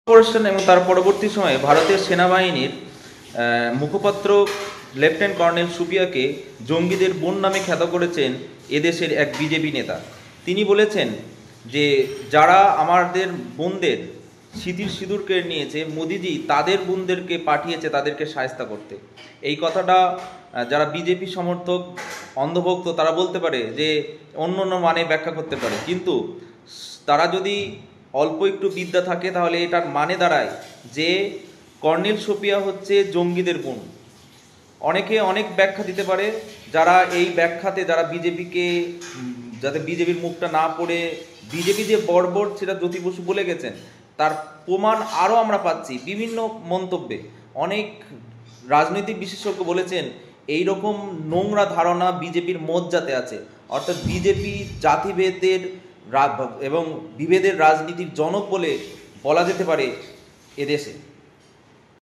করেছেন এবং তার পরবর্তী সময়ে ভারতীয় সেনাবাহিনীর মুখপাত্র লেফটেন্যান্ট কর্নেল সুপিয়াকে জঙ্গিদের বোন নামে খ্যাত করেছেন এদেশের এক বিজেপি নেতা। তিনি বলেছেন যে যারা আমাদের বোনদের সিঁদুর কেড়ে নিয়েছে, মোদিজি তাদের বোনদেরকে পাঠিয়েছে তাদেরকে শায়েস্তা করতে। এই কথাটা যারা বিজেপি সমর্থক অন্ধভক্ত তারা বলতে পারে যে অন্য অন্য মানে ব্যাখ্যা করতে পারে, কিন্তু তারা যদি অল্প একটু বিদ্যা থাকে তাহলে এটার মানে দাঁড়ায় যে কর্নেল সুপিয়া হচ্ছে জঙ্গিদের বোন। অনেকে অনেক ব্যাখ্যা দিতে পারে, যারা এই ব্যাখ্যাতে যারা বিজেপিকে যাতে বিজেপির মুখটা না পড়ে বিজেপি যে বর্বর সেটা জ্যোতি বসু বলে গেছেন, তার প্রমাণ আরও আমরা পাচ্ছি বিভিন্ন মন্তব্যে। অনেক রাজনৈতিক বিশেষজ্ঞ বলেছেন এই রকম নোংরা ধারণা বিজেপির মজ্জাতে আছে, অর্থাৎ বিজেপি জাতিভেদের এবং বিভেদের রাজনীতির জনক বলে বলা যেতে পারে এদেশে।